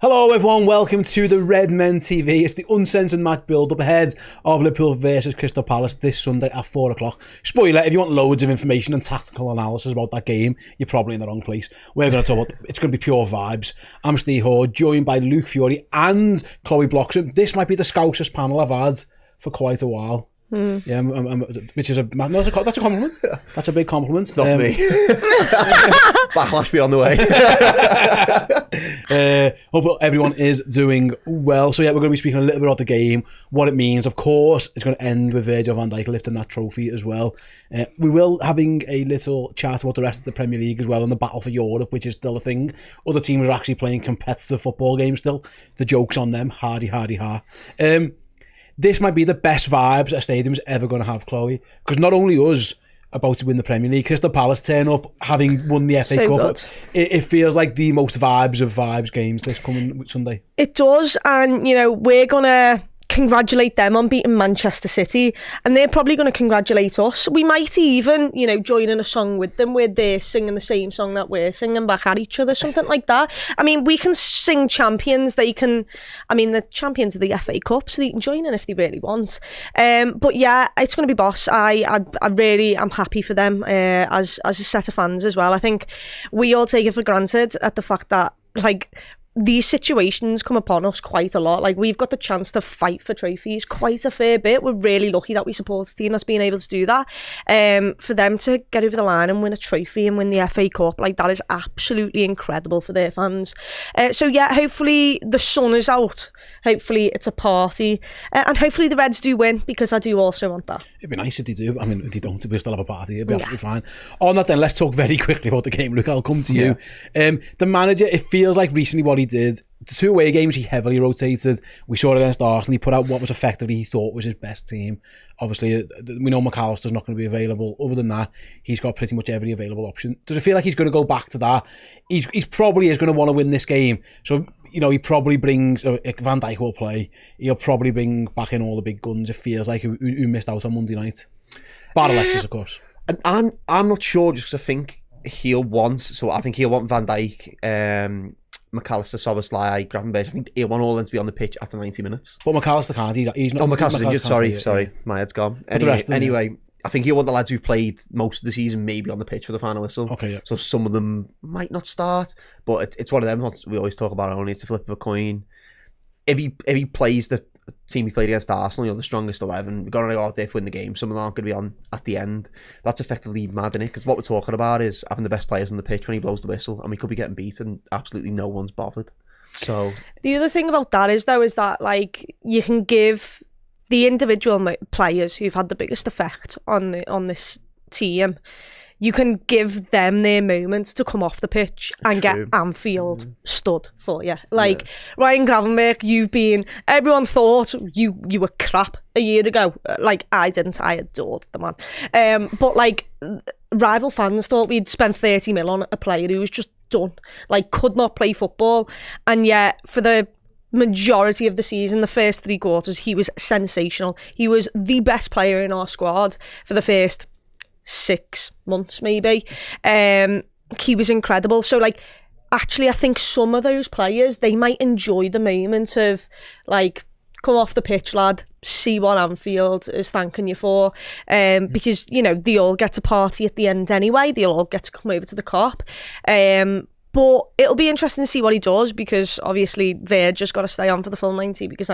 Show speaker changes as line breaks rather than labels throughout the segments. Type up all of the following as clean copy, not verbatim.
Hello everyone, welcome to the Redmen TV. It's the Uncensored Match Build Up ahead of Liverpool versus Crystal Palace this Sunday at 4 o'clock. Spoiler, if you want loads of information and tactical analysis about that game, you're probably in the wrong place. We're going to talk about, it's going to be pure vibes. I'm Steve Hoare, joined by Luke Fiore and Chloe Bloxham. This might be the Scousers panel I've had for quite a while. Yeah, which is that's a compliment. That's a big compliment.
It's not me. Backlash be on the way.
Hope everyone is doing well. So yeah, we're going to be speaking a little bit about the game, what it means. Of course, it's going to end with Virgil van Dijk lifting that trophy as well. We will having a little chat about the rest of the Premier League as well and the battle for Europe, which is still a thing. Other teams are actually playing competitive football games still. The joke's on them. Hardy ha. This might be the best vibes a stadium's ever going to have, Chloe. Because not only us about to win the Premier League, Crystal Palace turn up having won the FA Cup. It feels like the most vibes of vibes games this coming Sunday.
It does, and you know, we're going to congratulate them on beating Manchester City, and they're probably going to congratulate us. We might even, you know, join in a song with them where they're singing the same song that we're singing back at each other, something like that. I mean, we can sing champions. They can, I mean, the champions of the FA Cup, so they can join in if they really want. But yeah, it's going to be boss. I really am happy for them as a set of fans as well. I think we all take it for granted at the fact that, like, these situations come upon us quite a lot. Like, we've got the chance to fight for trophies quite a fair bit. We're really lucky that we support a team that's been able to do that. For them to get over the line and win a trophy and win the FA Cup, like, that is absolutely incredible for their fans. So yeah, hopefully the sun is out. Hopefully it's a party. And hopefully the Reds do win, because I do also want that.
It'd be nice if they do. I mean, if they don't, we'll still have a party. It'd be absolutely fine. On that then, let's talk very quickly about the game. Luke, I'll come to you. The manager, it feels like recently what he did, the two away games he heavily rotated. We saw it against Arsenal. He put out what was effectively he thought was his best team. Obviously, we know McAllister's not going to be available. Other than that, he's got pretty much every available option. Does it feel like he's going to go back to that? He's probably is going to want to win this game. So, you know, he probably brings, Van Dijk will play, he'll probably bring back in all the big guns, it feels like, who missed out on Monday night. Bar Alexis, of course.
I'm not sure, just because I think he'll want Van Dijk, McAllister, Szoboszlai, Gravenberch. I think he'll want all of them to be on the pitch after 90 minutes.
But McAllister can't. He's not.
Oh, McAllister's injured. Sorry. My head's gone. Anyway, I think he'll want the lads who've played most of the season maybe on the pitch for the final whistle.
Okay, yeah.
So some of them might not start, but it's one of them. We always talk about it, only it's a flip of a coin. If he plays the team he played against Arsenal, you know, the strongest 11, we've got to go out there to win the game. Some of them aren't going to be on at the end. That's effectively mad, isn't it? Because what we're talking about is having the best players on the pitch when he blows the whistle, and we could be getting beat and absolutely no one's bothered. So
the other thing about that is that, like, you can give the individual players who've had the biggest effect on this team, you can give them their moment to come off the pitch and get Anfield stood for you. Like, Ryan Gravenberch, everyone thought you were crap a year ago. Like, I didn't. I adored the man. But, like, rival fans thought we'd spent 30 mil on a player who was just done. Like, could not play football. And yet, for the majority of the season, the first 3 quarters, he was sensational. He was the best player in our squad for the first 6 months maybe. He was incredible. So, like, actually I think some of those players, they might enjoy the moment of, like, come off the pitch, lad, see what Anfield is thanking you for, because, you know, they all get to party at the end anyway. They'll all get to come over to the Kop. But it'll be interesting to see what he does, because obviously Virg just got to stay on for the full 90, because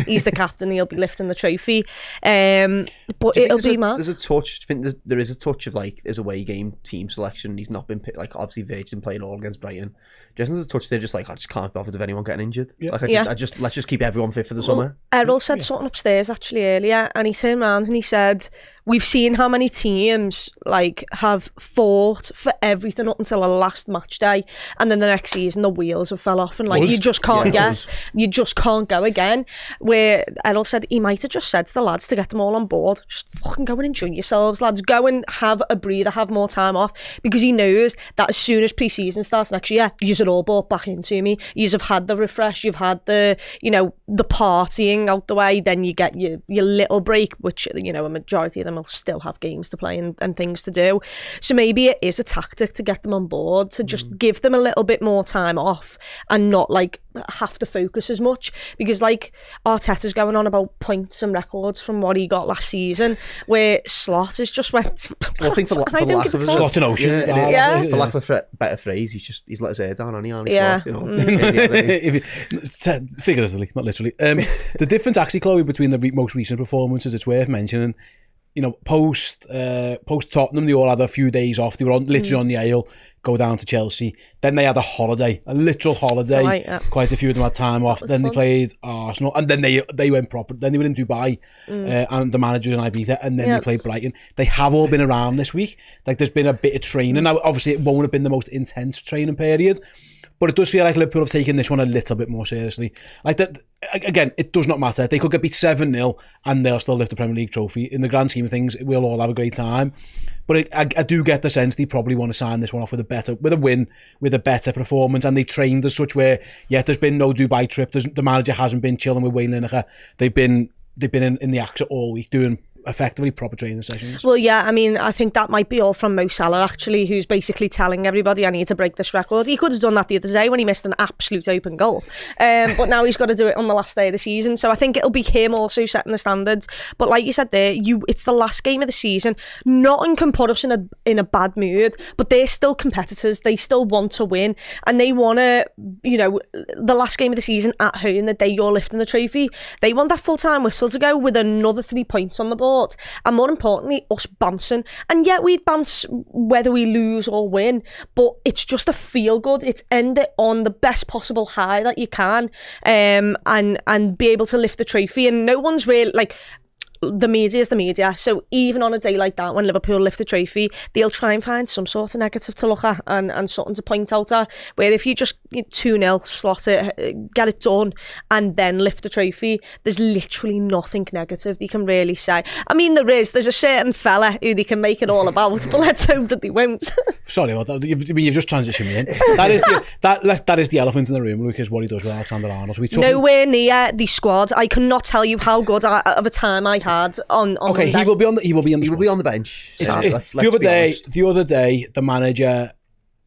he's the captain. He'll be lifting the trophy. But it'll be mad.
There's a touch. I think there is a touch of, like, his away game team selection. He's not been picked. Like, obviously Virg's been playing all against Brighton. There's a touch there, just like, I just can't be bothered with anyone getting injured. Yeah. Like, let's just keep everyone fit for the summer.
Errol said something upstairs actually earlier, and he turned around and he said, we've seen how many teams, like, have fought for everything up until the last match day, and then the next season the wheels have fell off, and, like, you just can't you just can't go again. Where Errol said he might have just said to the lads to get them all on board, just fucking go and enjoy yourselves, lads, go and have a breather, have more time off, because he knows that as soon as pre-season starts next year, you're all brought back into me. You've had the refresh, you've had the, you know, the partying out the way, then you get your little break, which, you know, a majority of them will still have games to play and things to do. So maybe it is a tactic to get them on board, to just give them a little bit more time off and not like have to focus as much, because like Arteta's going on about points and records from what he got last season, where Slot has just went.
Well, I think for lack of
Slot in ocean.
For lack of a better phrase, he's let his hair down, hasn't he?
Yeah.
Slot, you know.
Figuratively, not literally. The difference actually, Chloe, between the most recent performances, it's worth mentioning. You know, post Tottenham, they all had a few days off. They were literally on the Isle, go down to Chelsea. Then they had a literal holiday.
Right, yeah.
Quite a few of them had time off. Then
fun.
they played Arsenal, and then they went proper. Then they were in Dubai, and the manager was in Ibiza, and then they played Brighton. They have all been around this week. Like, there's been a bit of training. Now, obviously, it won't have been the most intense training period, but it does feel like Liverpool have taken this one a little bit more seriously. Like that, again, it does not matter. They could get beat 7-0 and they'll still lift the Premier League trophy. In the grand scheme of things, we'll all have a great time. But I do get the sense they probably want to sign this one off with a win, with a better performance. And they trained as such where, there's been no Dubai trip. The manager hasn't been chilling with Wayne Lineker. They've been in the action all week doing effectively proper training sessions.
Well, yeah, I mean, I think that might be all from Mo Salah, actually, who's basically telling everybody, I need to break this record. He could have done that the other day when he missed an absolute open goal. But now he's got to do it on the last day of the season. So I think it'll be him also setting the standards. But like you said there, it's the last game of the season. Nottingham can put us in a bad mood, but they're still competitors. They still want to win. And they want to, the last game of the season at home, the day you're lifting the trophy, they want that full-time whistle to go with another 3 points on the board. And more importantly, us bouncing. And yet we'd bounce whether we lose or win, but it's just a feel good. It's end it on the best possible high that you can, and be able to lift the trophy. And no one's really like, the media is the media, so even on a day like that when Liverpool lift the trophy, they'll try and find some sort of negative to look at and something to point out at, where if you just 2-0 slot it, get it done and then lift the trophy, there's literally nothing negative they can really say. I mean, there's a certain fella who they can make it all about, but let's hope that they won't.
Sorry about that. You've just transitioned me in. That is the elephant in the room, Luke, is what he does with Alexander-Arnold. So
nowhere near the squad. I cannot tell you how good of a time I had on
okay, he will be on the
bench.
The other day, the manager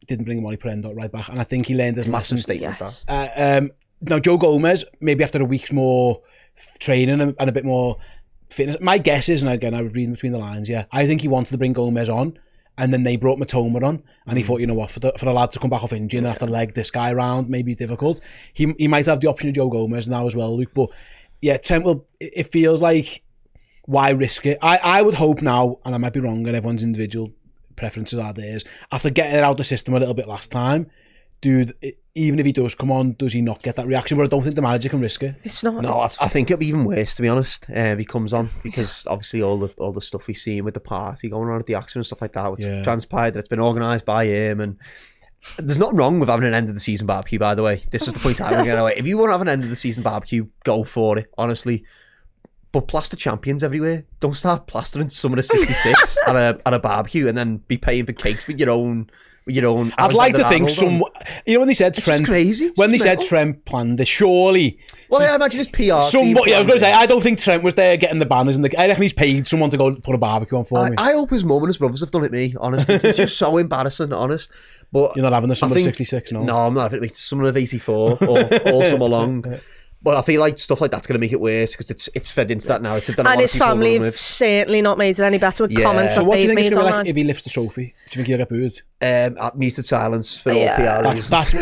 didn't bring him on. He put Endo right back, and I think he learned his
massive
lesson.
statement.
Now Joe Gomez, maybe after a week's more training and a bit more fitness. My guess is, and again I was reading between the lines, I think he wanted to bring Gomez on, and then they brought Matoma on, and he thought, you know what, for the lad to come back off injury and then have to leg this guy around, maybe difficult. He might have the option of Joe Gomez now as well, Luke. But yeah, Trent will. It feels like, why risk it? I would hope now, and I might be wrong, and everyone's individual preferences are theirs, after getting it out of the system a little bit last time, dude, even if he does come on, does he not get that reaction? But I don't think the manager can risk it.
It's not.
No, I think it'll be even worse, to be honest, if he comes on, because obviously all the stuff we've seen with the party going on at the accident and stuff like that, which transpired that it's been organised by him, and there's nothing wrong with having an end of the season barbecue, by the way. This is the point I'm going to get away. If you want to have an end of the season barbecue, go for it, honestly. But plaster champions everywhere. Don't start plastering some of the 66 at a barbecue and then be paying for cakes with your own.
I'd like to think some. You know when they said
it's
Trent,
crazy.
When they said Trent planned it, surely.
Well, I imagine it's PR.
Somebody, I was going to say, I don't think Trent was there getting the banners, and I reckon he's paid someone to go put a barbecue on for me.
I hope his mum and his brothers have done it. Me, honestly, it's just so embarrassing. Honest, but
you're not having the summer of 66, no.
No, I'm not having it. Summer of 84 all summer long. But I feel like stuff like that's going to make it worse because it's fed into that narrative.
And his family have certainly not made it any better with comments that they've made online. So what do you think it's going to be like
if he lifts the trophy? Do you think he'll get booed?
Muted silence for all PR reasons.
That's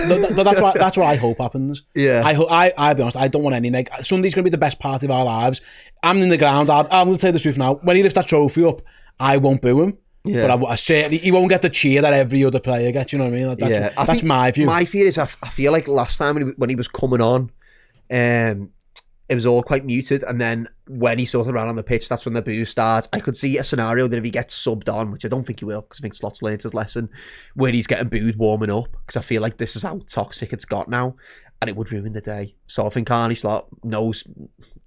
what I hope happens.
Yeah.
I'll be honest, I don't want any Sunday's going to be the best part of our lives. I'm in the ground. I'm going to tell you the truth now. When he lifts that trophy up, I won't boo him. Yeah. But I certainly, he won't get the cheer that every other player gets, you know what I mean? That's my view.
My fear is I feel like last time when he was coming on, it was all quite muted, and then when he sort of ran on the pitch, that's when the boo starts. I could see a scenario that if he gets subbed on, which I don't think he will, because I think Slot's learned his lesson, where he's getting booed warming up, because I feel like this is how toxic it's got now, and it would ruin the day. So I think Arnie Slot knows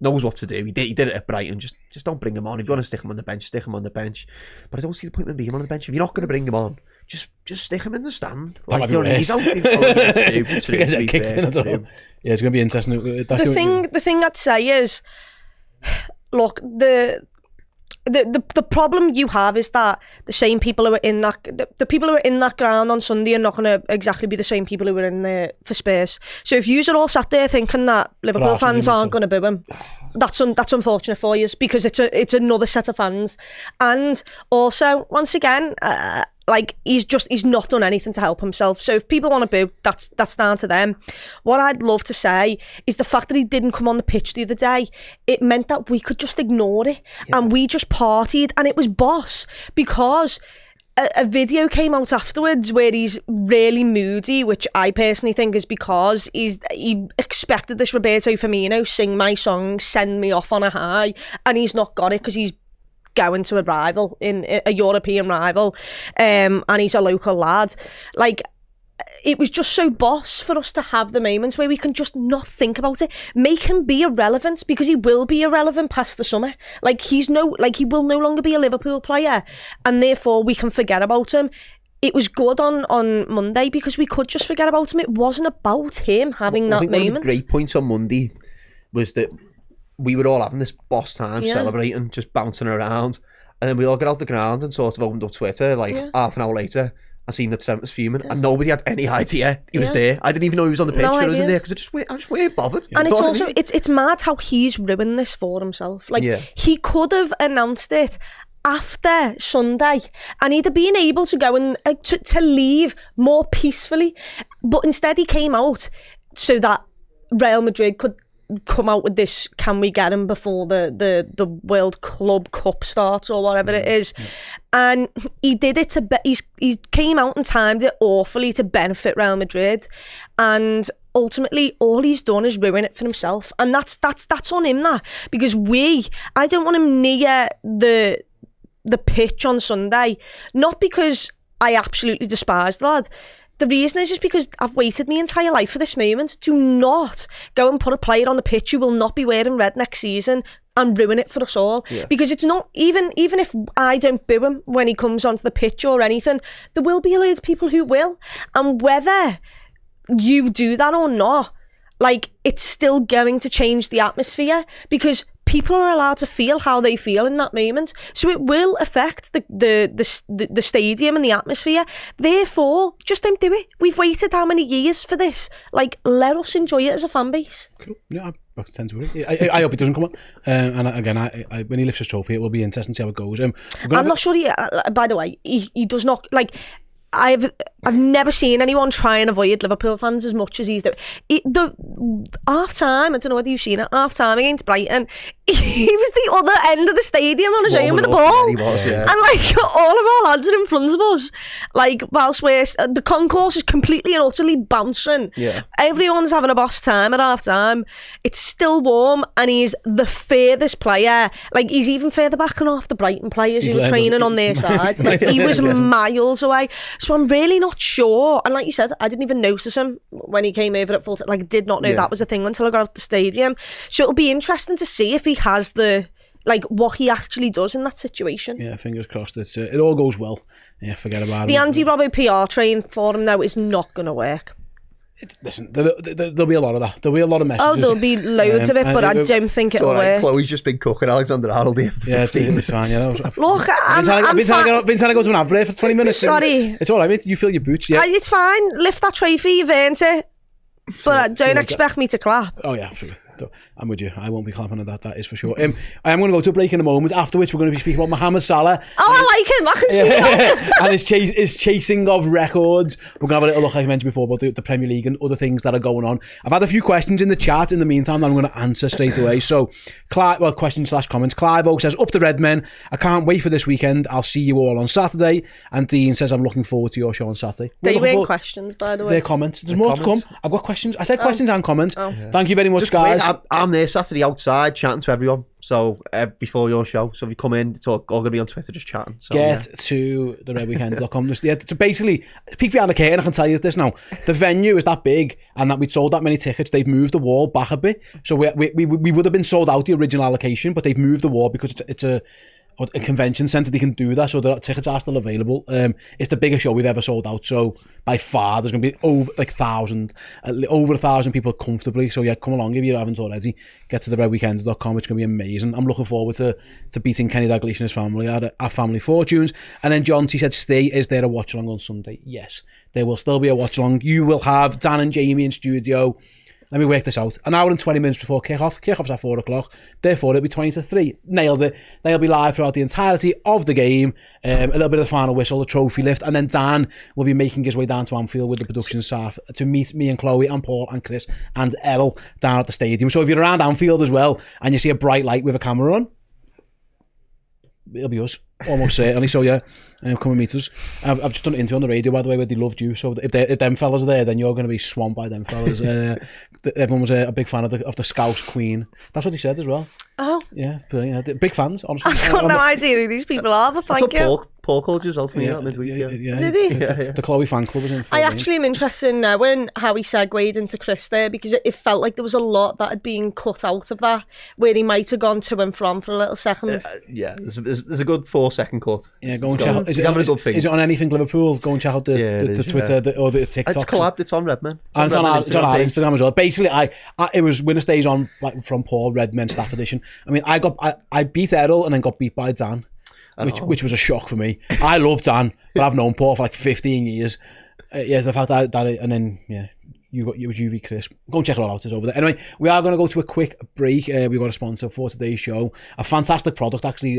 what to do. He did it at Brighton. Just don't bring him on. If you want to stick him on the bench, stick him on the bench. But I don't see the point in being on the bench. If you're not going to bring him on, just stick him in the stand.
Like, you know, he's
two.
Yeah, it's going to be interesting.
The thing I'd say is, look, the problem you have is that the same people who are in that the people who are in that ground on Sunday are not going to exactly be the same people who were in there for Spurs. So if you're all sat there thinking that Liverpool fans aren't going to boo him, that's unfortunate for you, because it's another set of fans. And also, once again, like he's not done anything to help himself. So if people want to boo, that's down to them. What I'd love to say is the fact that he didn't come on the pitch the other day, it meant that we could just ignore it, and we just partied, and it was boss, because a video came out afterwards where he's really moody, which I personally think is because he expected this Roberto Firmino sing my song, send me off on a high, and he's not got it because he's going to a rival, in a European rival, and he's a local lad. Like, it was just so boss for us to have the moments where we can just not think about it. Make him be irrelevant, because he will be irrelevant past the summer. Like, he will no longer be a Liverpool player, and therefore we can forget about him. It was good on Monday because we could just forget about him. It wasn't about him having that moment.
One of the great points on Monday was that we were all having this boss time, celebrating, just bouncing around, and then we all got out the ground and sort of opened up Twitter half an hour later. I seen that Trent was fuming, and nobody had any idea he was there. I didn't even know he was on the pitch. I wasn't there because I just weren't bothered.
And it's also it's mad how he's ruined this for himself. Like, he could have announced it after Sunday, and he'd have been able to go and to leave more peacefully, but instead he came out so that Real Madrid could come out with this, can we get him before the World Club Cup starts or whatever it is. And he did it he came out and timed it awfully to benefit Real Madrid, and ultimately all he's done is ruin it for himself, and that's on him, that, because I don't want him near the pitch on Sunday, not because I absolutely despise the lad. The reason is just because I've waited my entire life for this moment. Do not go and put a player on the pitch who will not be wearing red next season and ruin it for us all. Yeah. Because it's not, even if I don't boo him when he comes onto the pitch or anything, there will be a load of people who will. And whether you do that or not, like, it's still going to change the atmosphere, because people are allowed to feel how they feel in that moment. So it will affect the stadium and the atmosphere. Therefore, just don't do it. We've waited how many years for this? Like, let us enjoy it as a fan base. Cool.
Yeah, I tend to agree. I hope it doesn't come on. And again, when he lifts his trophy, it will be interesting to see how it goes.
I'm not sure by the way, he does not, like, I've never seen anyone try and avoid Liverpool fans as much as he's doing. The half time, I don't know whether you've seen it, half time against Brighton, he was the other end of the stadium on his own with the ball. And like, all of our lads are in front of us. Like, whilst the concourse is completely and utterly bouncing. Yeah. Everyone's having a boss time at half time. It's still warm, and he's the furthest player. Like, he's even further back than half the Brighton players who were training on their side. Like, he was miles away. So I'm really not sure. And like you said, I didn't even notice him when he came over at full time. Like, I did not know that was a thing until I got out the stadium. So it'll be interesting to see if he has what he actually does in that situation. Yeah,
fingers crossed. It all goes well. Yeah, forget about it.
The anti-Robbo PR train for him, though, is not going to work.
Listen, there'll be a lot of that. There'll be a lot of messages.
Oh, there'll be loads of it, but I don't think it'll work.
Chloe's just been cooking Alexander-Arnold here for 15 minutes.
Fine, yeah.
Look,
I've been trying to go to an ad for 20 minutes.
Sorry.
It's all right, mate. You feel your boots, yeah.
It's fine. Lift that trophy, you've earned it. But don't expect me to clap.
Oh, yeah, absolutely. I'm with you. I won't be clapping at that is for sure. I am going to go to a break in a moment, after which we're going to be speaking about Mohamed Salah.
Oh, I like him. I can speak
and his chasing of records. We're going to have a little look, like I mentioned before, about the Premier League and other things that are going on. I've had a few questions in the chat in the meantime that I'm going to answer straight away. So, questions/comments. Clive O says, up the Redmen. I can't wait for this weekend. I'll see you all on Saturday. And Dean says, I'm looking forward to your show on Saturday.
They weren't questions, by the way.
They're comments. There's more to come. I've got questions. I said questions and comments. Oh. Yeah. Thank you very much, guys.
I'm there Saturday outside chatting to everyone. So before your show, so if you come in, it's all going to be on Twitter just chatting. So,
Get to the redweekends.com. So basically, peek behind the curtain, I can tell you this now. The venue is that big, and that we'd sold that many tickets. They've moved the wall back a bit, so we would have been sold out the original allocation, but they've moved the wall because it's a or a convention centre, they can do that, so the tickets are still available. It's the biggest show we've ever sold out, so by far there's going to be over 1,000 people comfortably. So yeah, come along if you haven't already. Get to the redweekends.com. It's going to be amazing. I'm looking forward to beating Kenny Dalglish and his family at Family Fortunes. And then John T said, "Stay, is there a watch along on Sunday?" Yes, there will still be a watch along. You will have Dan and Jamie in studio. Let me work this out. An hour and 20 minutes before kickoff. Kickoff's at 4 o'clock. Therefore, it'll be 20 to 3. Nailed it. They'll be live throughout the entirety of the game. A little bit of the final whistle, the trophy lift. And then Dan will be making his way down to Anfield with the production staff to meet me and Chloe and Paul and Chris and Errol down at the stadium. So if you're around Anfield as well and you see a bright light with a camera on, it'll be us. Almost certainly. So yeah, come and meet us. I've just done an interview on the radio, by the way, where they loved you. So if them fellas are there, then you're going to be swamped by them fellas. Everyone was a big fan of the Scouse Queen. That's what he said as well.
Oh.
Yeah, brilliant. Big fans, honestly.
I've got no idea who these people are, but thank you.
Paul called you as well to me midweek.
Yeah.
Did he?
The Chloe fan club was in.
I actually am interested in knowing how he segued into Chris there, because it felt like there was a lot that had been cut out of that, where he might have gone to and from for a little second.
There's a good 4-second cut.
Yeah, go and check out. Is it on anything Liverpool? Go and check out the Twitter or the TikTok.
It's collabed. It's on Redmen.
And it's on our Instagram as well. Basically, it was Winner Stays On, like, from Paul, Redmen Staff Edition. I mean, I beat Errol and then got beat by Dan, which was a shock for me. I love Dan, but I've known Paul for like 15 years. The fact that and then it was UV Chris. Go and check it all out. It's over there. Anyway, we are going to go to a quick break. We've got a sponsor for today's show. A fantastic product, actually.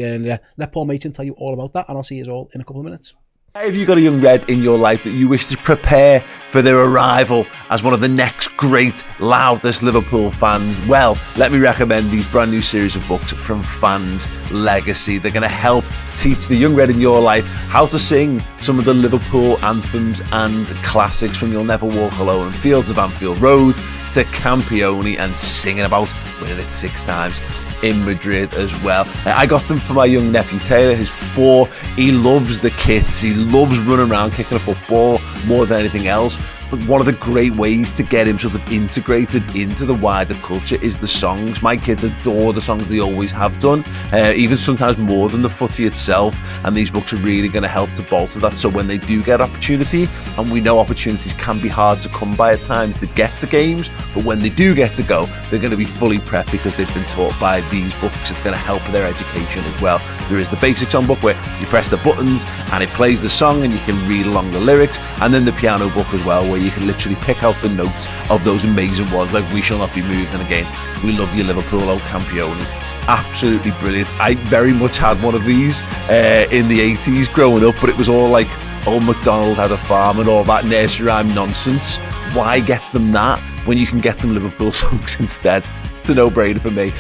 Let Paul Machin tell you all about that, and I'll see you all in a couple of minutes.
Have you got a young red in your life that you wish to prepare for their arrival as one of the next great, loudest Liverpool fans? Well, let me recommend these brand new series of books from Fans Legacy. They're going to help teach the young red in your life how to sing some of the Liverpool anthems and classics, from You'll Never Walk Alone, Fields of Anfield Road to Campione, and singing about winning it 6 times in Madrid as well. I got them for my young nephew Taylor, who's 4. He loves the kits. He loves running around kicking a football more than anything else. But one of the great ways to get him sort of integrated into the wider culture is the songs. My kids adore the songs. They always have done, even sometimes more than the footy itself. And these books are really going to help to bolster that. So when they do get opportunity, and we know opportunities can be hard to come by at times to get to games, but when they do get to go, they're going to be fully prepped because they've been taught by these books. It's going to help their education as well. There is the Basics On book where you press the buttons and it plays the song and you can read along the lyrics, and then the piano book as well, where you can literally pick out the notes of those amazing ones like We Shall Not Be Moved and again We Love You Liverpool, O Campione. Absolutely brilliant. I very much had one of these in the 80s growing up, but it was all like Old MacDonald Had a Farm and all that nursery rhyme nonsense. Why get them that when you can get them Liverpool songs instead? It's a no-brainer for me.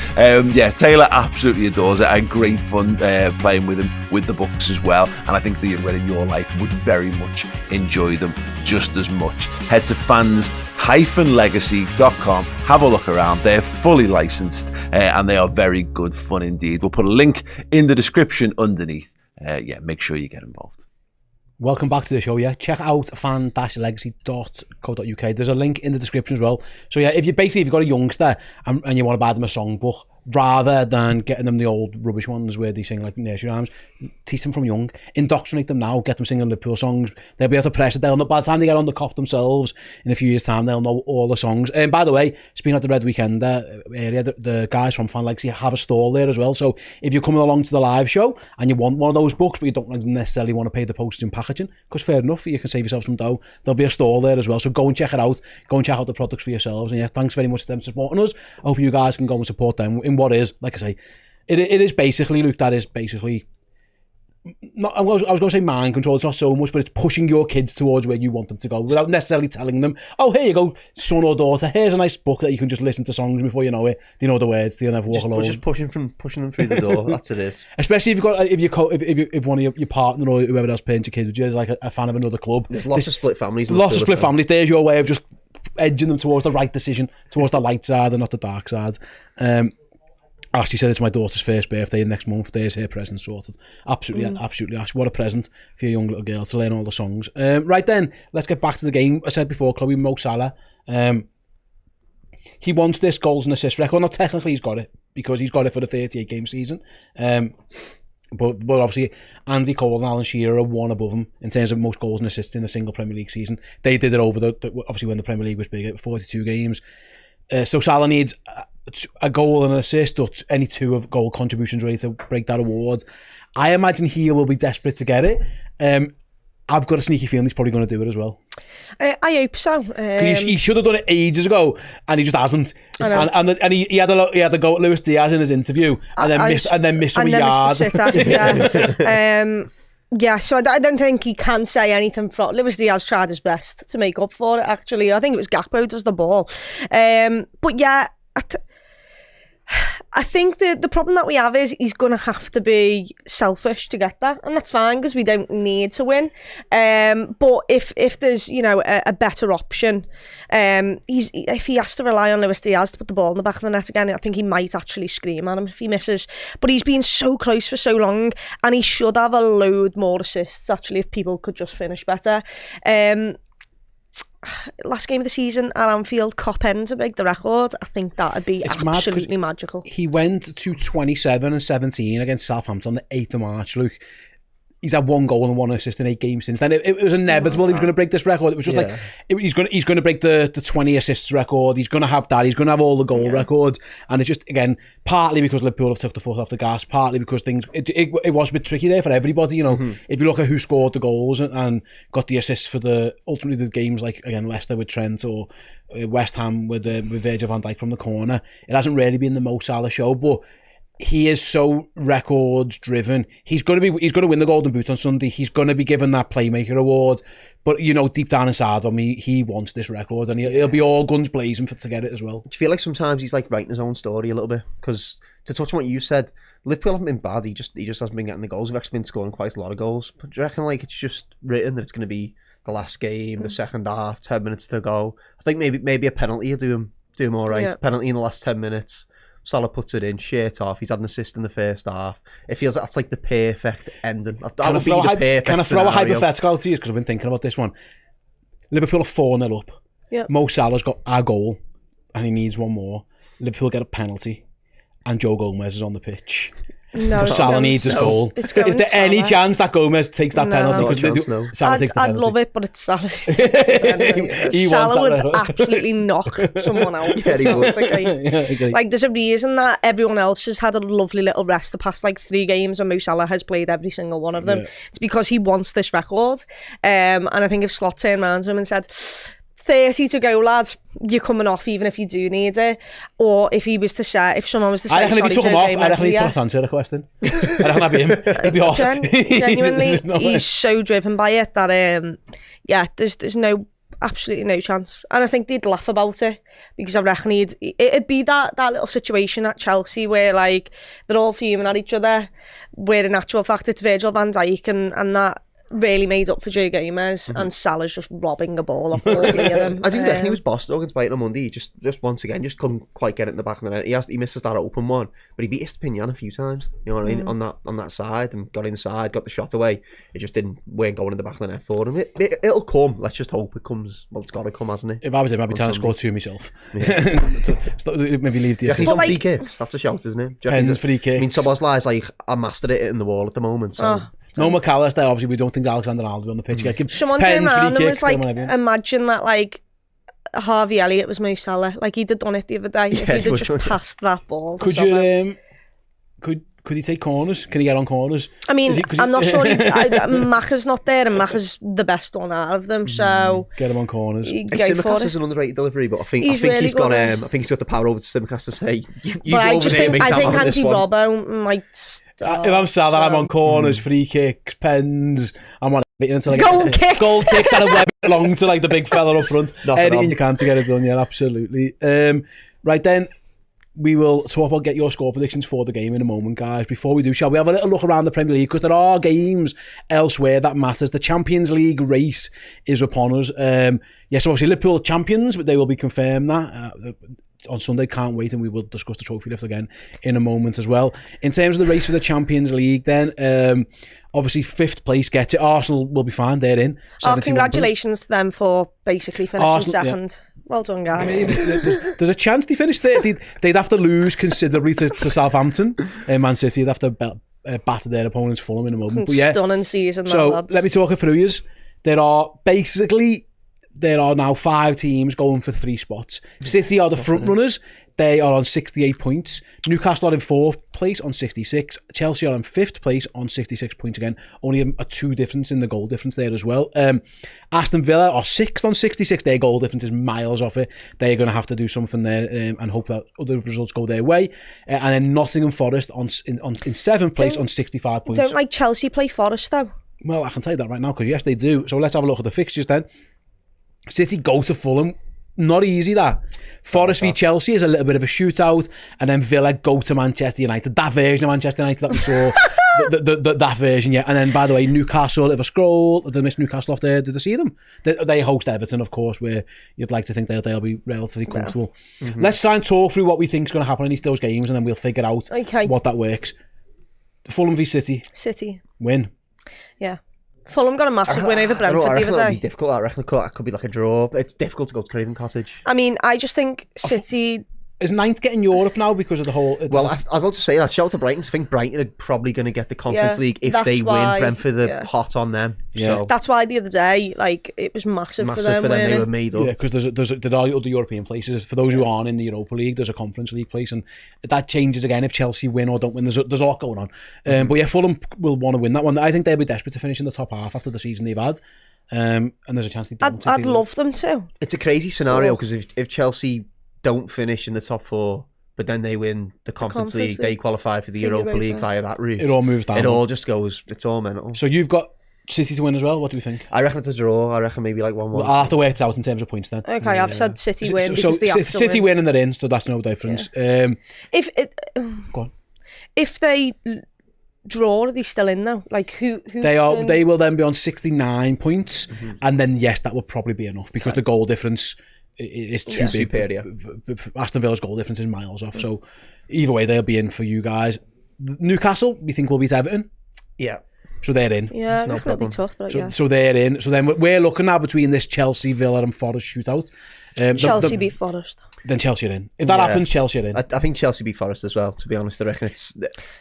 Taylor absolutely adores it. I had great fun playing with him with the books as well, and I think the young red in your life would very much enjoy them just as much. Head to fans-legacy.com, have a look around. They're fully licensed and they are very good fun indeed. We'll put a link in the description underneath. Make sure you get involved.
Welcome back to the show. Check out fan-legacy.co.uk. There's a link in the description as well. So if you've got a youngster and you want to buy them a songbook, rather than getting them the old rubbish ones where they sing like nursery rhymes, teach them from young, indoctrinate them now, get them singing Liverpool songs. They'll be able to press it. By the time they get on the cop themselves in a few years' time, they'll know all the songs. And by the way, speaking of the Red Weekend area, the guys from Fan Legacy have a stall there as well. So if you're coming along to the live show and you want one of those books but you don't necessarily want to pay the postage and packaging, because fair enough, you can save yourself some dough, there'll be a stall there as well. So go and check it out. Go and check out the products for yourselves. And thanks very much to them for supporting us. I hope you guys can go and support them in what is, like I say, it is basically, Luke, that is basically, not, I was going to say mind control, it's not so much, but it's pushing your kids towards where you want them to go without necessarily telling them, oh, here you go, son or daughter, here's a nice book that you can just listen to songs before you know it. Do you know the words? Do you never walk alone?
Just pushing them through the door. That's it is.
Especially if if one of your partner or whoever else parents your kids with you is like a fan of another club.
There's lots of split families.
Lots of split families. There's your way of just edging them towards the right decision, towards the light side and not the dark side. Ash, she said it's my daughter's first birthday next month. There's her present sorted. Absolutely, Ash. What a present for your young little girl to learn all the songs. Right then, let's get back to the game. I said before, Chloe, Mo Salah. He wants this goals and assists record. Now, technically, he's got it because he's got it for the 38-game season. But obviously, Andy Cole and Alan Shearer are one above him in terms of most goals and assists in a single Premier League season. They did it over obviously when the Premier League was big, 42 games. So Salah needs a goal and an assist, or any two of goal contributions really to break that award. I imagine he will be desperate to get it. I've got a sneaky feeling he's probably going to do it as well.
I hope so.
He should have done it ages ago, and he just hasn't. And he had a go at Luis Diaz in his interview, and then missed a yard.
Yeah, so I don't think he can say anything from... Luis Diaz tried his best to make up for it, actually. I think it was Gakpo does the ball. But yeah, I think the problem that we have is he's going to have to be selfish to get that, and that's fine because we don't need to win. But if there's a better option, if he has to rely on Luis Diaz to put the ball in the back of the net again, I think he might actually scream at him if he misses. But he's been so close for so long, and he should have a load more assists actually if people could just finish better. Last game of the season at Anfield, Cop End to break the record. I think that would be absolutely magical.
He went to 27 and 17 against Southampton on the 8th of March, Luke. He's had 1 goal and 1 assist in 8 games since then. It was inevitable he was going to break this record. It was just he's going to break the 20 assists record. He's going to have that. He's going to have all the goal records. And it's just, again, partly because Liverpool have took the foot off the gas, partly because it was a bit tricky there for everybody. If you look at who scored the goals and got the assists for ultimately the games like, again, Leicester with Trent or West Ham with Virgil van Dijk from the corner, it hasn't really been the Mo Salah show, but he is so records driven. He's going to win the Golden Boot on Sunday. He's going to be given that playmaker award. But deep down inside of me, he wants this record, and he'll be all guns blazing to get it as well.
Do you feel like sometimes he's like writing his own story a little bit? Because to touch on what you said, Liverpool haven't been bad. He just hasn't been getting the goals. We've actually been scoring quite a lot of goals. But do you reckon like it's just written that it's going to be the last game, the second half, 10 minutes to go? I think maybe a penalty will do him all right. Yeah. Penalty in the last 10 minutes. Salah puts it in, shirt off. He's had an assist in the first half. It feels like that's like the perfect ending. That would be the perfect
Can I throw a hypothetical to you? Because I've been thinking about this one. Liverpool are 4-0 up. Yep. Mo Salah's got a goal and he needs one more. Liverpool get a penalty and Joe Gomez is on the pitch. No, Salah needs his goal. Is there any chance that Gomez takes that penalty?
I'd love it, but it's Salah. Salah would absolutely knock someone out. Like, there's a reason that everyone else has had a lovely little rest the past 3 games, and Mo Salah has played every single one of them. Yeah. It's because he wants this record. And I think if Slot turned around to him and said, 30 to go, lad, you're coming off even if you do need it. Or if he was to say, if someone was to say,
I reckon if he took him off, I reckon he'd put a transfer request in. I reckon that'd be him. He'd be off.
Genuinely, he's so driven by it that, there's absolutely no chance. And I think they'd laugh about it because I reckon it'd be that little situation at Chelsea where they're all fuming at each other, where in actual fact it's Virgil van Dijk and that really made up for Joe Gomez, and Salah's just robbing a ball off all 3 of them.
I do reckon he was bossed against Brighton on Monday. He just once again couldn't quite get it in the back of the net. He misses that open one, but he beat Estepinian a few times. You know what I mean? On that side, and got inside, got the shot away. It just weren't going in the back of the net for him. It'll come. Let's just hope it comes. Well, it's got to come, hasn't it?
If I was him, I'd be trying to score 2 myself. Yeah. Maybe leave the assist.
He's on free kicks. That's a shout, isn't it?
Pens free kicks.
I mean, Szoboszlai's I mastered it in the wall at the moment. So.
No McAllister, obviously we don't think Alexander-Arnold will be on the pitch.
Someone turned around and was imagine that Harvey Elliott was Mo Salah. He'd have done it the other day if he'd have just passed that ball.
Could he take corners? Can he get on corners?
I mean, I'm not sure. Macha's not there, and Macha's the best one out of them. So
get him on corners.
Tsimikas is an underrated delivery, but I think he's got the power over to Tsimikas to say.
I think Andy Robbo might.
If I'm Salah, I'm on corners, free kicks, pens. I'm on it until
goal
kicks and a web along to the big fella up front. Anything you can to get it done, yeah, absolutely. Right then. We will talk about get your score predictions for the game in a moment, guys. Before we do, shall we have a little look around the Premier League, because there are games elsewhere that matters. The Champions League race is upon us. Yes, obviously Liverpool champions, but they will be confirmed that on Sunday. Can't wait, and we will discuss the trophy lift again in a moment as well. In terms of the race for the Champions League, then obviously 5th place gets it. Arsenal will be fine; they're in.
Congratulations to them for basically finishing second. Yeah. Well done, guys.
There's a chance they finish there. They'd have to lose considerably to Southampton. Man City would have to battered their opponents Fulham in a moment. But yeah,
Stunning season.
so
lads.
let me talk it through you. There are now 5 teams going for 3 spots. City are the front runners. They are on 68 points. Newcastle are in 4th place on 66. Chelsea are in 5th place on 66 points again. Only a 2 difference in the goal difference there as well. Aston Villa are 6th on 66. Their goal difference is miles off it. They're going to have to do something there and hope that other results go their way. And then Nottingham Forest in 7th place on 65 points.
Don't like Chelsea play Forest though.
Well, I can tell you that right now because yes, they do. So let's have a look at the fixtures then. City go to Fulham. Not easy, that. Forest v Chelsea is a little bit of a shootout, and then Villa go to Manchester United. That version of Manchester United that we saw, that version, yeah. And then, by the way, Newcastle, if I scroll, did I miss Newcastle off there? Did I see them? They host Everton, of course, where you'd like to think they'll be relatively comfortable. Yeah. Mm-hmm. Let's try and talk through what we think is going to happen in those games, and then we'll figure out what that works. Fulham v City.
City.
Win.
Yeah. Fulham got a massive win over Brentford the other day.
It'll be difficult. I reckon that could be like a draw. It's difficult to go to Craven Cottage.
I mean, I just think City...
Is 9th getting Europe now because of the whole...
Well, I was about to say that. Shout out to Brighton. I think Brighton are probably going to get the Conference League if they win. Brentford are hot on them.
Yeah.
So.
That's why the other day, like, it was massive for them.
They were made up.
Yeah, because there are other European places. For those who aren't in the Europa League, there's a Conference League place, and that changes again if Chelsea win or don't win. There's a lot going on. But yeah, Fulham will want to win that one. I think they'll be desperate to finish in the top half after the season they've had. And there's a chance they don't.
I'd love them to.
It's a crazy scenario because if Chelsea don't finish in the top 4, but then they win the Conference League, they qualify for the Europa League via that route.
It all moves down.
It all just goes, it's all mental.
So you've got City to win as well. What do you think?
I reckon it's a draw. I reckon maybe like 1-1.
Well, I'll have to work it out in terms of points then.
Okay, I've said City win
so
because they have to
City win and they're in, so that's no difference.
Yeah.
Go on.
If they draw, are they still in though? Like who
they will then be on 69 points, and then yes, that will probably be enough because the goal difference is too big.
Superior.
Aston Villa's goal difference is miles off. So either way, they'll be in for you guys. Newcastle, we think will beat Everton.
Yeah.
So they're in.
Yeah, no problem. It'll be tough, but
so they're in. So then we're looking now between this Chelsea, Villa and Forest shootout.
Chelsea beat Forest.
Then Chelsea are in. If that happens, Chelsea are in.
I think Chelsea beat Forest as well, to be honest. I reckon it's...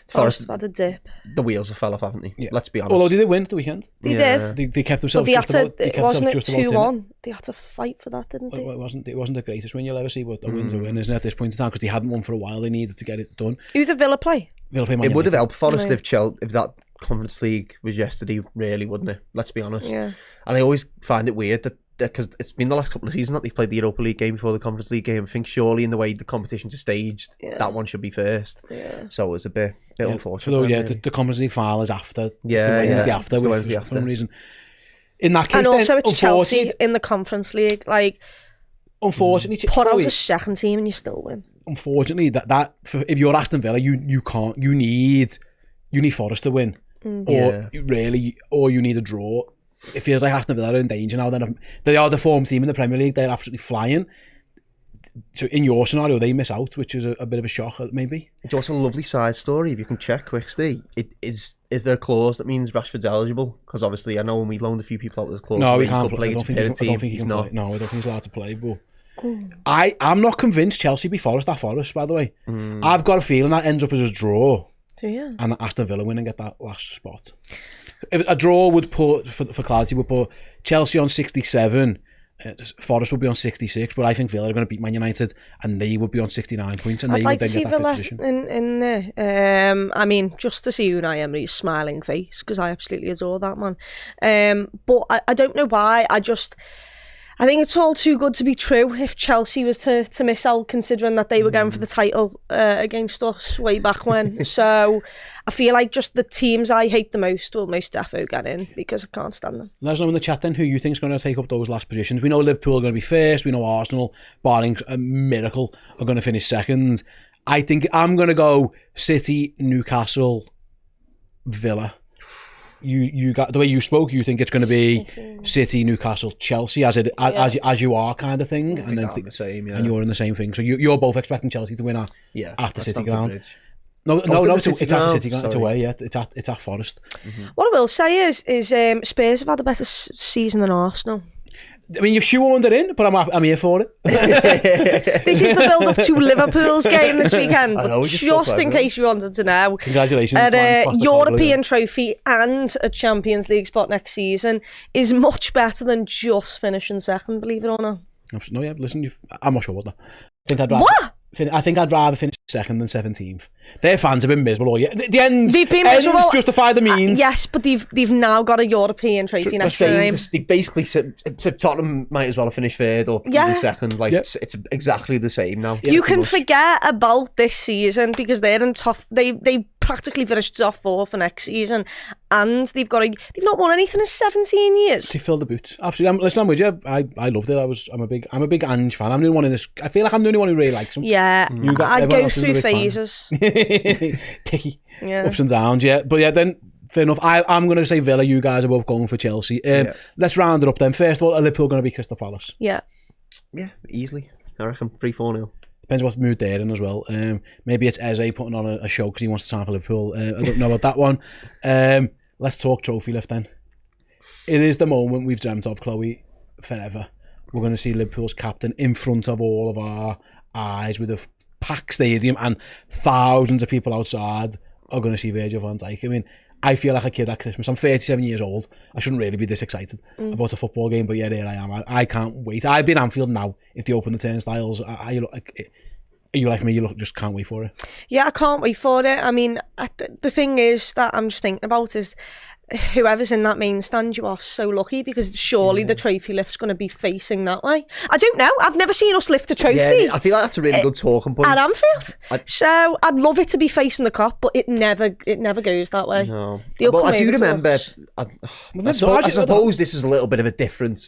Forest have had a dip.
The wheels have fell off, haven't they?
Yeah.
Let's be honest.
Although they did win the weekend.
They did.
They kept themselves
wasn't it 2-1? They had to fight for that, didn't they?
It wasn't the greatest win you'll ever see, but a win's a win, isn't it, at this point in time? Because they hadn't won for a while. They needed to get it done.
Who did Villa play?
Villa play Man
United. Would have helped Forest
if
that Conference League was yesterday, really, wouldn't it? Let's be honest.
Yeah.
And I always find it weird that because it's been the last couple of seasons that they've played the Europa League game before the Conference League game. I think surely in the way the competitions are staged, that one should be first.
Yeah.
So it was a bit unfortunate.
So the Conference League final is after.
Yeah,
it's the Wednesday after. For some reason. In that case,
and also it's Chelsea in the Conference League. Like,
unfortunately,
put out a second team and you still win.
Unfortunately, that if you're Aston Villa, you can't. You need Forest to win, or you need a draw. It feels like Aston Villa are in danger now. They are the form team in the Premier League. They're absolutely flying. So in your scenario, they miss out, which is a bit of a shock, maybe.
It's also a lovely side story. If you can check quickly, is there a clause that means Rashford's eligible? Because obviously, I know when we loaned a few people out, there's a clause.
No, he can't play. I don't think he can play. No, I don't think he's allowed to play. But I'm not convinced Chelsea beat Forest at Forest. By the way, I've got a feeling that ends up as a draw.
Yeah.
And Aston Villa win and get that last spot. If a draw would put, for clarity, would put Chelsea on 67, Forest would be on 66, but I think Villa are going to beat Man United and they would be on 69 points and
I'd
they
like
would
to
then
see
get that
Villa
fifth position.
in there. I mean, just to see Unai Emery's smiling face, because I absolutely adore that man. But I don't know why. I think it's all too good to be true if Chelsea was to miss out, considering that they were going for the title against us way back when. So I feel like just the teams I hate the most will most defo get in because I can't stand them.
Let us know in the chat then who you think is going to take up those last positions. We know Liverpool are going to be first. We know Arsenal, barring a miracle, are going to finish second. I think I'm going to go City, Newcastle, Villa. You got the way you spoke. You think it's going to be City, Newcastle, Chelsea, as you are kind of thing, and then
the same,
and you're in the same thing. So you're both expecting Chelsea to win at the City ground. No, it's at the City ground. It's away. Yeah, it's at Forest.
What I will say is Spurs have had a better season than Arsenal.
I mean, you've shoehorned it in, but I'm here for it.
This is the build-up to Liverpool's game this weekend.
I know,
But
just
just in case you wanted to know.
Congratulations.
A European trophy and a Champions League spot next season is much better than just finishing second, believe it or not.
No, yeah, listen, I'm not sure what that. I think I'd rather finish second than 17th. Their fans have been miserable all year. The ends,
They've been miserable.
Justify the means.
Yes, but they've now got a European trophy next time.
They basically said Tottenham might as well have finished third or even second. Like it's exactly the same now.
You can forget about this season because they're in tough. They practically finished top 4 for next season, and they've not won anything in 17 years.
They filled the boots. Absolutely. I'm with you. I loved it. I'm a big Ange fan. I'm the only one in this. I feel like I'm the only one who really likes him.
Yeah, I go through phases.
Picky. Ups and downs. Yeah, but then. Fair enough. I'm going to say Villa. You guys are both going for Chelsea. Let's round it up then. First of all, are Liverpool going to be Crystal Palace?
Yeah,
easily. I reckon 3-4-0.
Depends what mood they're in as well. Maybe it's Eze putting on a show because he wants to sign for Liverpool. I don't know about that one. Let's talk trophy lift then. It is the moment we've dreamt of, Chloe, forever. We're going to see Liverpool's captain in front of all of our eyes with a packed stadium, and thousands of people outside are going to see Virgil van Dijk. I mean, I feel like a kid at Christmas. I'm 37 years old. I shouldn't really be this excited about a football game, but yeah, there I am. I can't wait. I've been Anfield now. If they open the turnstiles, are you like me? You just can't wait for it.
Yeah, I can't wait for it. I mean, the thing is that I'm just thinking about is whoever's in that main stand, you are so lucky because surely the trophy lift's going to be facing that way. I don't know. I've never seen us lift a trophy.
Yeah, I feel like that's a really good talking point.
At Anfield. So I'd love it to be facing the Kop, but it never goes that way.
No. Well, I do remember, I suppose this is a little bit of a different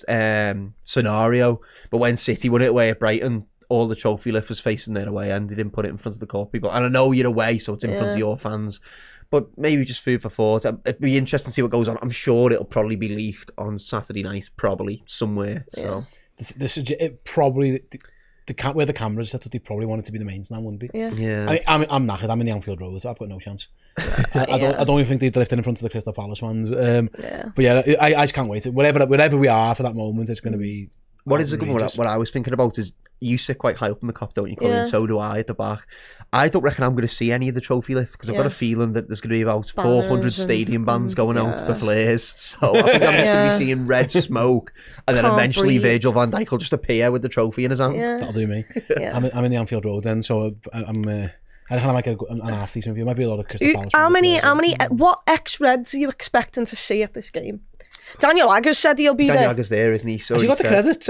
scenario, but when City won it away at Brighton, all the trophy lift was facing their away end. They didn't put it in front of the Kop people. And I know you're away, so it's in front of your fans. But maybe just food for thought. It'd be interesting to see what goes on. I'm sure it'll probably be leaked on Saturday night, probably somewhere. So
this is it. Probably where the cameras set up, they probably want it to be the main stand, wouldn't they?
Yeah.
I'm knackered. I'm in the Anfield Road, so I've got no chance. I don't even think they'd lift it in front of the Crystal Palace fans. But yeah, I just can't wait. Wherever we are for that moment, it's going to be.
What I was thinking about is you sit quite high up in the Kop, don't you, Colin? And so do I at the back. I don't reckon I'm going to see any of the trophy lift because I've got a feeling that there's going to be about 400 stadium bands going out for flares. So I think I'm just going to be seeing red smoke, and then eventually Virgil van Dijk will just appear with the trophy in his hand.
That'll do me. I'm in the Anfield Road then, so I'm. I think I might get an half decent view. Might be a lot of Crystal Palace.
What ex-Reds are you expecting to see at this game? Daniel Agger's said he'll be there.
Daniel Agger's there, isn't he? So
has he got the credits?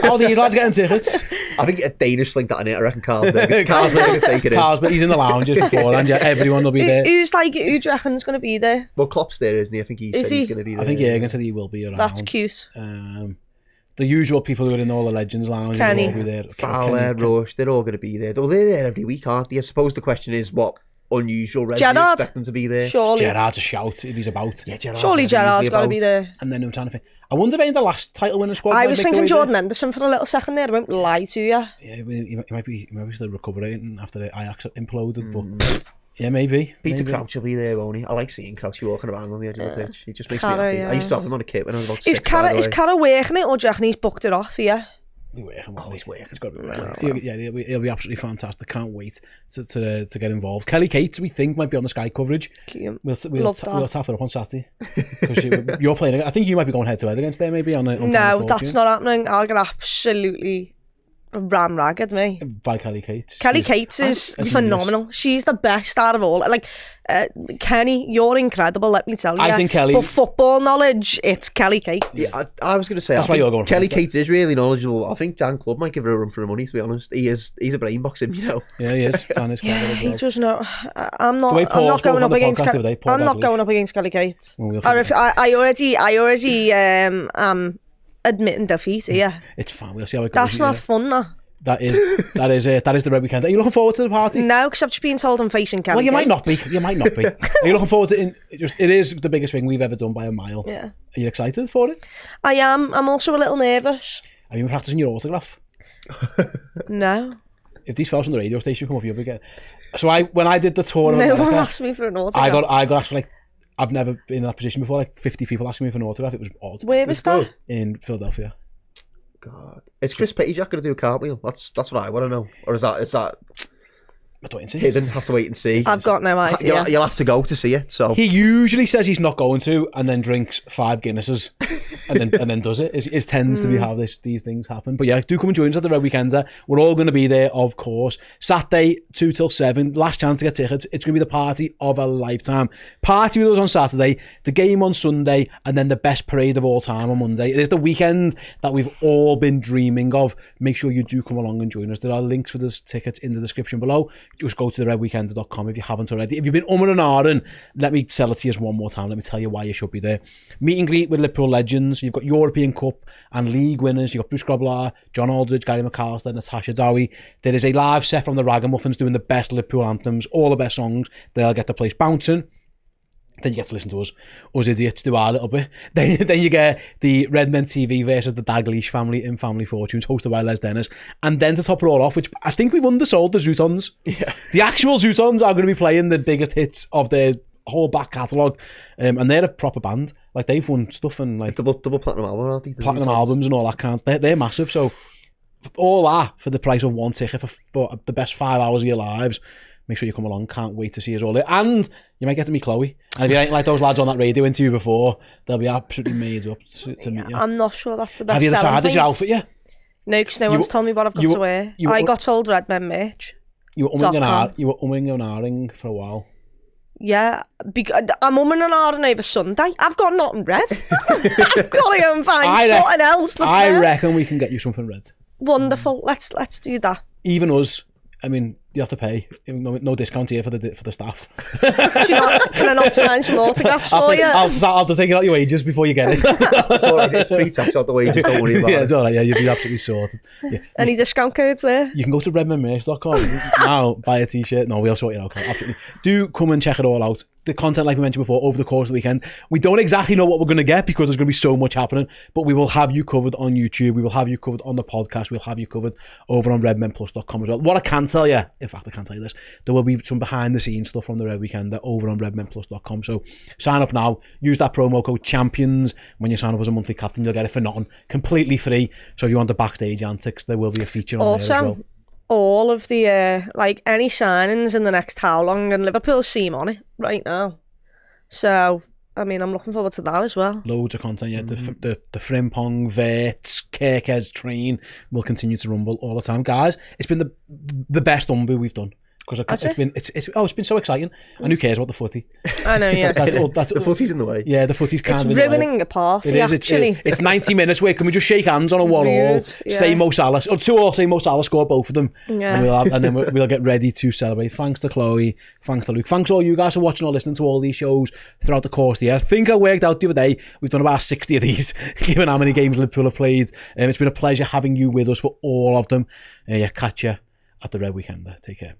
How these lads getting tickets?
I think a Danish link that in it. I reckon Carlsberg can take it in.
Carlsberg, he's in the lounges beforehand. Yeah, everyone will be there.
Who do you reckon's going to be there?
Well, Klopp's there, isn't he? I think he's going to be there.
I think Jürgen said he will be around.
That's cute.
The usual people who are in all the Legends lounges will all be there.
Fowler, Rush, they're all going to be there. They're there every week, aren't they? I suppose the question is what unusual Reds you expect them to be there.
Surely.
Gerrard's a shout if he's about.
Yeah,
surely Gerrard's got to be there.
And then I'm trying to think. I wonder if in the last title winning squad.
I was thinking Jordan Henderson for a little second there. I won't lie to you.
Yeah, he might be still recovering after the Ajax imploded, but yeah, maybe.
Peter Crouch will be there, won't he? I like seeing Crouch walking around on the edge of the pitch. He just makes me happy. I used to have him on a kit when I was about 6.
Is Cara working it, or do you reckon he's booked it off? Yeah.
He's working. It's got to be working. Yeah, he'll be absolutely fantastic. Can't wait to get involved. Kelly Cates, we think, might be on the Sky coverage. We'll tap it up on Saturday. Because you're playing. I think you might be going head to head against there, maybe on
No, that's not happening. I'll get absolutely ram ragged, me.
By Kelly Cates.
Kelly Cates is phenomenal. She's the best out of all. Like, Kenny, you're incredible, let me tell you.
I think Kelly...
For football knowledge, it's Kelly Cates.
Yeah, I was going to say...
That's why you're going
Kelly Cates is really knowledgeable. I think Dan Clubb might give her a run for the money, to be honest. He's a brain box him, you know.
Yeah, he is. Dan is clever as well.
He does know. I'm not going up against Kelly Cates. I already am admitting defeat here.
It's fine. We'll see how it goes.
That's not fun, though.
That is the red weekend. Are you looking forward to the party?
No, because I've just been told I'm facing Kelly.
Well, you might not be. Are you looking forward to it? It is the biggest thing we've ever done by a mile. Yeah. Are you excited for it?
I am. I'm also a little nervous.
Have you been practicing your autograph?
No.
If these fellas from the radio station come up, you'll be getting... So when I did the tour...
No one asked me for an autograph.
I got asked for like I've never been in that position before. Like 50 people asking me for an autograph. It was odd.
Where was that?
In Philadelphia.
God, is Chris Pettyjack going to do a cartwheel? That's what I want to know. Or is that
I don't see.
hidden? Have to wait and see.
I've got no idea.
You'll have to go to see it. So
he usually says he's not going to, and then drinks 5 Guinnesses, and then does it. It tends to be how these things happen. But yeah, do come and join us at the Red Weekender. We're all going to be there, of course. Saturday 2 till 7. Last chance to get tickets. It's going to be the party of a lifetime. Party with us on Saturday, the game on Sunday, and then the best parade of all time on Monday. It is the weekend that we've all been dreaming of. Make sure you do come along and join us. There are links for those tickets in the description below. Just go to theredweekender.com if you haven't already. If you've been umming and ahhing, let me tell it to you one more time. Let me tell you why you should be there. Meet and greet with Liverpool legends. You've got European Cup and League winners. You've got Bruce Grobbelaar, John Aldridge, Gary McAllister, Natasha Dowie. There is a live set from the Ragamuffins doing the best Liverpool anthems, all the best songs. They'll get the place bouncing. Then you get to listen to us idiots do our little bit. Then you get the Redmen TV versus the Dalglish family in Family Fortunes, hosted by Les Dennis. And then to top it all off, which I think we've undersold the Zootons. Yeah. The actual Zootons are going to be playing the biggest hits of their whole back catalogue. And they're a proper band. Like, they've won stuff and like
double platinum album, aren't they?
Platinum albums and all that kind of. They're massive. So all that for the price of one ticket for the best 5 hours of your lives. Make sure you come along. Can't wait to see us all there. And you might get to meet Chloe. And if you ain't like those lads on that radio interview before, they'll be absolutely made up to meet you.
I'm not sure that's the best.
Have you decided your outfit yet?
No, because no one's told me what I've got to wear. I got told Redmen merch.
You were umming and ahhing for a while.
Yeah, I'm umming and ahhing over Sunday. I've got nothing red. I've got to go and find something else.
I reckon we can get you something red.
Wonderful. Let's do that.
Even us. I mean, you have to pay. No discount here for the staff.
Can I not sign some autographs for you?
I'll take it out your wages before you get it.
It's all right. It's pre-tax out the wages. Don't worry about it.
Yeah, it's all right. Yeah, you'll be absolutely sorted. Yeah.
Any discount codes there?
You can go to redmenmerch.com now, buy a t-shirt. No, we'll sort it out. Absolutely. Do come and check it all out. The content, like we mentioned before, over the course of the weekend, we don't exactly know what we're going to get because there's going to be so much happening, but we will have you covered on YouTube. We will have you covered on the podcast. We'll have you covered over on redmenplus.com as well. What I can tell you, in fact, I can't tell you this, there will be some behind the scenes stuff from the Red Weekender over on redmenplus.com. So sign up now. Use that promo code CHAMPIONS. When you sign up as a monthly captain, you'll get it for nothing. Completely free. So if you want the backstage antics, there will be a feature on there as well.
All of the, any signings in the next how long, and Liverpool's seam on it right now. So, I mean, I'm looking forward to that as well.
Loads of content, yeah. The Frimpong, Verts, Kirkhead's Train will continue to rumble all the time. Guys, it's been the best umbu we've done. Because it's been so exciting. And who cares about the footy?
I know, yeah.
The footy's in the way.
Yeah, the footy's kind of in
the way. It's ruining the party, actually.
It's 90 minutes where can we just shake hands on a one-all, say Mo Salah, or 2-2, say Mo Salah, score both of them, yeah. and then we'll get ready to celebrate. Thanks to Chloe, thanks to Luke, thanks to all you guys for watching or listening to all these shows throughout the course of the year. I think I worked out the other day, we've done about 60 of these, given how many games Liverpool have played. It's been a pleasure having you with us for all of them. Catch you at the Red Weekender. Take care.